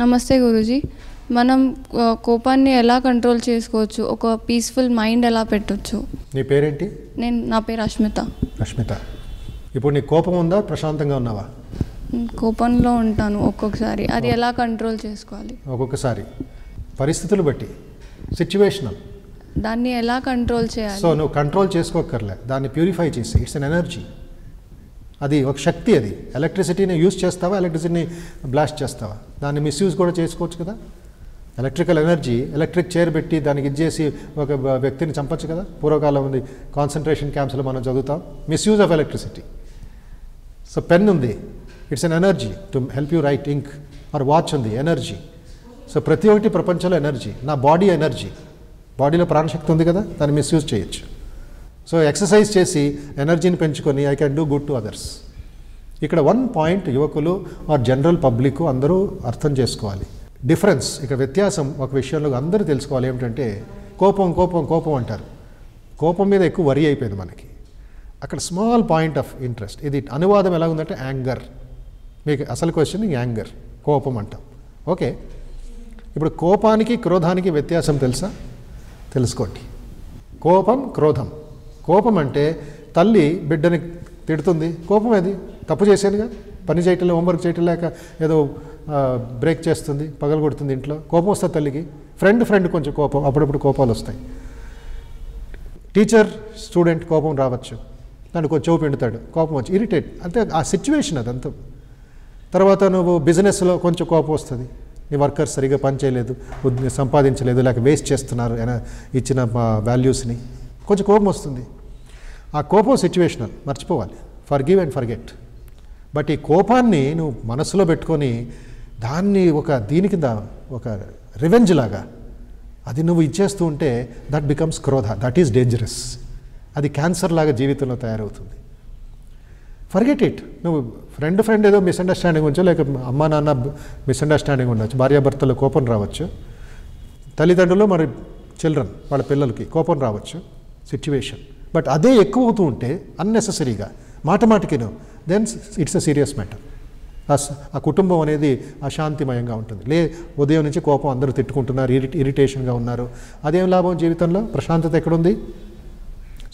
నమస్తే గురూజీ. మనం కోపాన్ని ఎలా కంట్రోల్ చేసుకోవచ్చు? ఒక పీస్ఫుల్ మైండ్ ఎలా పెట్టవచ్చు? నీ పేరేంటి? నా పేరు అష్మిత. అష్మిత, ఇప్పుడు నీ కోపం ఉందా? ప్రశాంతంగా ఉన్నావా? కోపంలో ఉంటాను ఒక్కొక్కసారి. అది ఎలా కంట్రోల్ చేసుకోవాలి? ఒక్కొక్కసారి పరిస్థితులు బట్టి, సిచ్యువేషనల్. దాన్ని ఎలా కంట్రోల్ చేయాలి? సో నువ్వు కంట్రోల్ చేసుకోక్కర్లే, దాన్ని ప్యూరిఫై చేసి. ఇట్స్ అన్ ఎనర్జీ, అది ఒక శక్తి. అది ఎలక్ట్రిసిటీని యూజ్ చేస్తావా, ఎలక్ట్రిసిటీని బ్లాస్ట్ చేస్తావా? దాన్ని మిస్యూజ్ కూడా చేసుకోవచ్చు కదా. ఎలక్ట్రికల్ ఎనర్జీ, ఎలక్ట్రిక్ చైర్ పెట్టి దానికి ఇచ్చేసి ఒక వ్యక్తిని చంపచ్చు కదా. పూర్వకాలం ఉంది, కాన్సన్ట్రేషన్ క్యాంప్స్లో మనం చదువుతాం. Misuse of electricity. So pen ఉంది, it's an energy to help you write ink. Or watch ఉంది, ఎనర్జీ. సో ప్రతి ఒక్కటి ప్రపంచంలో ఎనర్జీ. నా బాడీ ఎనర్జీ, బాడీలో ప్రాణశక్తి ఉంది కదా, దాన్ని మిస్యూజ్ చేయొచ్చు. సో ఎక్సర్సైజ్ చేసి ఎనర్జీని పెంచుకొని I can do good to others. ఇక్కడ వన్ పాయింట్ యువకులు ఆర్ జనరల్ పబ్లిక్ అందరూ అర్థం చేసుకోవాలి. డిఫరెన్స్, ఇక్కడ వ్యత్యాసం ఒక విషయంలో అందరూ తెలుసుకోవాలి. ఏమిటంటే కోపం కోపం కోపం అంటారు. కోపం మీద ఎక్కువ వరి అయిపోయింది మనకి. అక్కడ స్మాల్ పాయింట్ ఆఫ్ ఇంట్రెస్ట్. ఇది అనువాదం ఎలా ఉందంటే యాంగర్. మీకు అసలు క్వశ్చన్ యాంగర్, కోపం అంటాం. ఓకే, ఇప్పుడు కోపానికి క్రోధానికి వ్యత్యాసం తెలుసా? తెలుసుకోండి. కోపం, క్రోధం. కోపం అంటే తల్లి బిడ్డని తిడుతుంది, కోపం. అది తప్పు చేశానుగా, పని చేయటం, హోంవర్క్ చేయటం లేక ఏదో బ్రేక్ చేస్తుంది, పగలు కొడుతుంది ఇంట్లో, కోపం వస్తుంది తల్లికి. ఫ్రెండ్ కొంచెం కోపం, అప్పుడప్పుడు కోపాలు వస్తాయి. టీచర్ స్టూడెంట్ కోపం రావచ్చు, దాన్ని కొంచెం చెవు పిండుతాడు, కోపం వచ్చి ఇరిటేట్. అంతే, ఆ సిచ్యువేషన్ అదంతా. తర్వాత నువ్వు బిజినెస్లో కొంచెం కోపం వస్తుంది, నీ వర్కర్స్ సరిగ్గా పని చేయలేదు, సంపాదించలేదు, లేక వేస్ట్ చేస్తున్నారు ఇచ్చిన వాల్యూస్ని, కొంచెం కోపం వస్తుంది. ఆ కోపం సిచ్యువేషనల్, మర్చిపోవాలి. Forgive and forget. బట్ ఈ కోపాన్ని నువ్వు మనసులో పెట్టుకొని దాన్ని దీని కింద ఒక రివెంజ్ లాగా అది నువ్వు ఇచ్చేస్తూ ఉంటే దట్ బికమ్స్ క్రోధ. That is dangerous. అది క్యాన్సర్ లాగా జీవితంలో తయారవుతుంది. Forget it. నువ్వు ఫ్రెండ్ ఏదో మిస్అండర్స్టాండింగ్ ఉండొచ్చు, లేక అమ్మా నాన్న మిస్అండర్స్టాండింగ్ ఉండొచ్చు, భార్యాభర్తలు కోపం రావచ్చు, తల్లిదండ్రులు మరి చిల్డ్రన్ వాళ్ళ పిల్లలకి కోపం రావచ్చు, సిచ్యువేషన్. బట్ అదే ఎక్కువ అవుతూ ఉంటే అన్నెసెసరీగా మాటమాటికిను, then it's a serious matter. ఆ కుటుంబం అనేది అశాంతిమయంగా ఉంటుంది. ఉదయం నుంచి కోపం, అందరూ తిట్టుకుంటున్నారు, ఇరిటేషన్గా ఉన్నారు. అదేం లాభం జీవితంలో? ప్రశాంతత ఎక్కడుంది?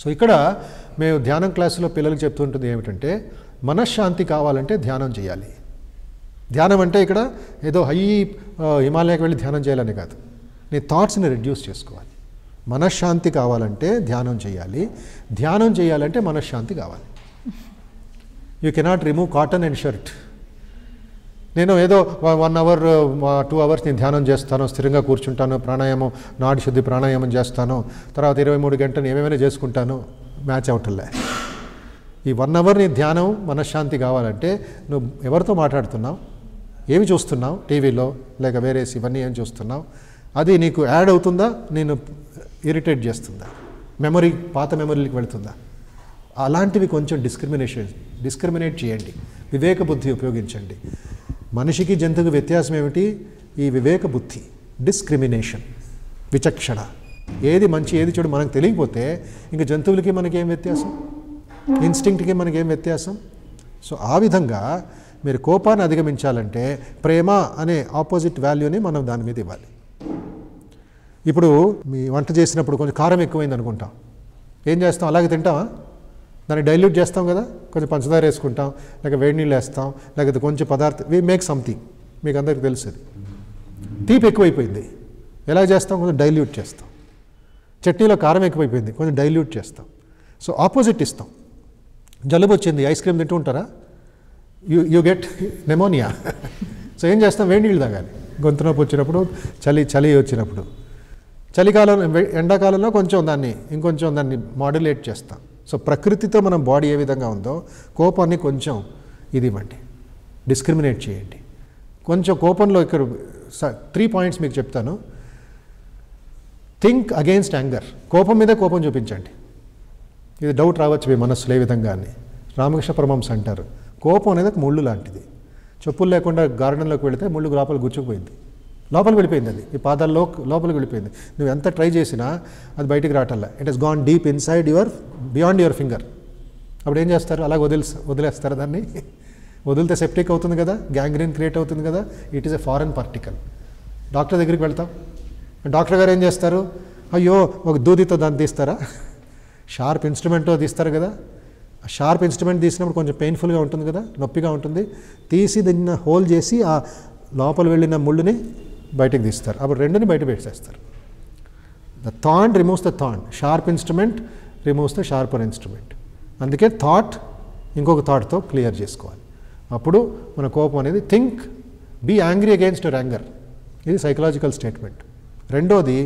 సో ఇక్కడ మేము ధ్యానం క్లాసులో పిల్లలకు చెప్తుంటుంది ఏమిటంటే, మనశ్శాంతి కావాలంటే ధ్యానం చేయాలి. ధ్యానం అంటే ఇక్కడ ఏదో హిమాలయాకి వెళ్ళి ధ్యానం చేయాలని కాదు, నీ థాట్స్ని రెడ్యూస్ చేసుకోవాలి. మనశ్శాంతి కావాలంటే ధ్యానం చేయాలి, ధ్యానం చేయాలంటే మనశ్శాంతి కావాలి. You cannot remove cotton and shirt. నేను ఏదో 1 hour 2 hours నేను ధ్యానం చేస్తాను, స్థిరంగా కూర్చుంటాను, ప్రాణాయామం, నాడి శుద్ధి ప్రాణాయామం చేస్తాను, తర్వాత 23 గంటలు ఏమేమైనా చేసుకుంటాను, మ్యాచ్ అవటంలే. ఈ 1 hour నీ ధ్యానం, మనశ్శాంతి కావాలంటే నువ్వు ఎవరితో మాట్లాడుతున్నావు, ఏమి చూస్తున్నావు, టీవీలో లేక వేరేసి ఇవన్నీ ఏం చూస్తున్నావు, అది నీకు యాడ్ అవుతుందా, నేను ఇరిటేట్ చేస్తుందా, మెమరీ పాత మెమరీకి వెళుతుందా? అలాంటివి కొంచెం డిస్క్రిమినేట్ చేయండి, వివేక బుద్ధి ఉపయోగించండి. మనిషికి జంతువుకి వ్యత్యాసం ఏమిటి? ఈ వివేక బుద్ధి, డిస్క్రిమినేషన్, విచక్షణ. ఏది మంచి ఏది చెడు మనకు తెలియకపోతే ఇంకా జంతువులకి మనకేం వ్యత్యాసం, ఇన్స్టింక్ట్కి మనకేం వ్యత్యాసం? సో ఆ విధంగా మీరు కోపాన్ని అధిగమించాలంటే ప్రేమ అనే ఆపోజిట్ వాల్యూని మనం దాని మీద ఇవ్వాలి. ఇప్పుడు మీ వంట చేసినప్పుడు కొంచెం కారం ఎక్కువైంది అనుకుంటాం, ఏం చేస్తాం? అలాగే తింటామా? దాన్ని డైల్యూట్ చేస్తాం కదా, కొంచెం పంచదార వేసుకుంటాం, లేక వేడి నీళ్ళు వేస్తాం, లేకపోతే కొంచెం పదార్థం, వి మేక్ సంథింగ్. మీకు అందరికీ తెలుస్తుంది. తీపి ఎక్కువైపోయింది, ఎలా చేస్తాం? కొంచెం డైల్యూట్ చేస్తాం. చట్నీలో కారం ఎక్కువైపోయింది, కొంచెం డైల్యూట్ చేస్తాం. సో ఆపోజిట్ ఇస్తాం. జలుబు వచ్చింది, ఐస్ క్రీమ్ తింటూ ఉంటారా? You get pneumonia. సో ఏం చేస్తాం? వేడి నీళ్ళు తాగాలి. గొంతు నొప్పి వచ్చినప్పుడు, చలి వచ్చినప్పుడు. చలికాలం, ఎండాకాలంలో ఇంకొంచెం దాన్ని మాడ్యులేట్ చేస్తాం. సో ప్రకృతితో మనం బాడీ ఏ విధంగా ఉందో కోపాన్ని కొంచెం ఇది ఇవ్వండి, డిస్క్రిమినేట్ చేయండి. కొంచెం కోపంలో ఇక్కడ 3 points మీకు చెప్తాను. Think against anger. కోపం మీద కోపం చూపించండి. ఇది డౌట్ రావచ్చు మీ మనస్సులో ఏ విధంగా అని. రామకృష్ణ పరమహంస అంటారు, కోపం అనేది ఒక ముళ్ళు లాంటిది. చెప్పులు లేకుండా గార్డెన్లోకి వెళితే ముళ్ళు లోపల గుచ్చుకుపోయింది, లోపలికి వెళ్ళిపోయింది. అది ఈ పాదాల్లో లోపలికి వెళ్ళిపోయింది. నువ్వు ఎంత ట్రై చేసినా అది బయటికి రావటంలా. It has gone deep inside beyond your finger. అప్పుడు ఏం చేస్తారు? అలాగ వదిలేస్తారు దాన్ని. వదిలితే సెప్టిక్ అవుతుంది కదా, గ్యాంగ్రీన్ క్రియేట్ అవుతుంది కదా. It is a foreign particle. Doctor దగ్గరికి వెళ్తాం, డాక్టర్ గారు ఏం చేస్తారు, అయ్యో ఒక దూదితో దాన్ని తీస్తారా, షార్ప్ ఇన్స్ట్రుమెంట్తో తీస్తారు కదా. షార్ప్ ఇన్స్ట్రుమెంట్ తీసినప్పుడు కొంచెం పెయిన్ఫుల్గా ఉంటుంది కదా, నొప్పిగా ఉంటుంది. తీసి దీన్ని హోల్ చేసి ఆ లోపల వెళ్ళిన ముళ్ళుని బయటకు తీస్తారు. అప్పుడు రెండుని బయట పెట్టేస్తారు. The thought removes the thought, sharp instrument removes the sharper instrument. అందుకే థాట్ ఇంకొక థాట్తో క్లియర్ చేసుకోవాలి. అప్పుడు మన కోపం అనేది think, be angry against your anger, ఇది సైకలాజికల్ స్టేట్మెంట్. రెండోది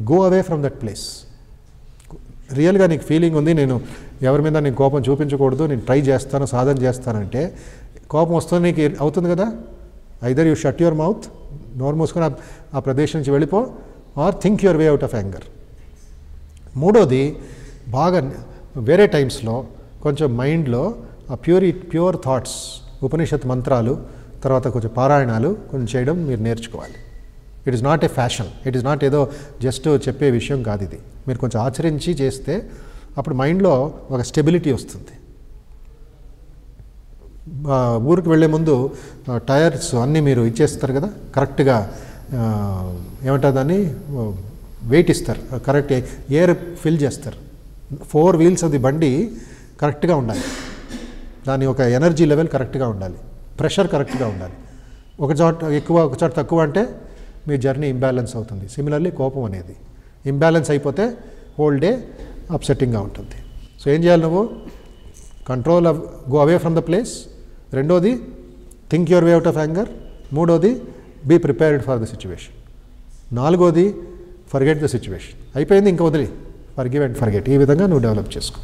go away from that place. రియల్గా నీకు ఫీలింగ్ ఉంది, నేను ఎవరి మీద నేను కోపం చూపించకూడదు, నేను ట్రై చేస్తాను, సాధన చేస్తానంటే కోపం వస్తుంది నీకు అవుతుంది కదా. Either you shut your mouth, నోరు మూసుకొని ఆ ప్రదేశం నుంచి వెళ్ళిపో, or think your way out of anger. మూడోది బాగా వేరే టైమ్స్లో కొంచెం మైండ్లో ఆ ప్యూర్ థాట్స్, ఉపనిషత్ మంత్రాలు, తర్వాత కొంచెం పారాయణాలు కొంచెం చేయడం మీరు నేర్చుకోవాలి. It is not a fashion, it is not ఏదో జస్ట్ చెప్పే విషయం కాదు ఇది. మీరు కొంచెం ఆచరించి చేస్తే అప్పుడు మైండ్లో ఒక స్టెబిలిటీ వస్తుంది. ఊరికి వెళ్ళే ముందు టైర్స్ అన్నీ మీరు ఇచ్చేస్తారు కదా, కరెక్ట్గా ఏమంటారు దాన్ని, వెయిట్ ఇస్తారు, కరెక్ట్ ఎయిర్ ఫిల్ చేస్తారు. 4 వీల్స్ ఆఫ్ ది బండి కరెక్ట్గా ఉండాలి, దాని ఒక ఎనర్జీ లెవెల్ కరెక్ట్గా ఉండాలి, ప్రెషర్ కరెక్ట్గా ఉండాలి. ఒక చోట ఎక్కువ ఒక చోట తక్కువ అంటే మీ జర్నీ ఇంబ్యాలెన్స్ అవుతుంది. సిమిలర్లీ కోపం అనేది ఇంబ్యాలెన్స్ అయిపోతే హోల్ డే అప్సెట్టింగ్గా ఉంటుంది. సో ఏం చేయాలి నువ్వు, control go away from the place. రెండోది think your way out of anger. మూడోది be prepared for the situation. నాలుగోది ఫర్గెట్ ద సిచ్యువేషన్. అయిపోయింది, ఇంకా వదిలి ఫర్గివ్ అండ్ ఫర్గెట్. ఈ విధంగా నువ్వు డెవలప్ చేసుకో.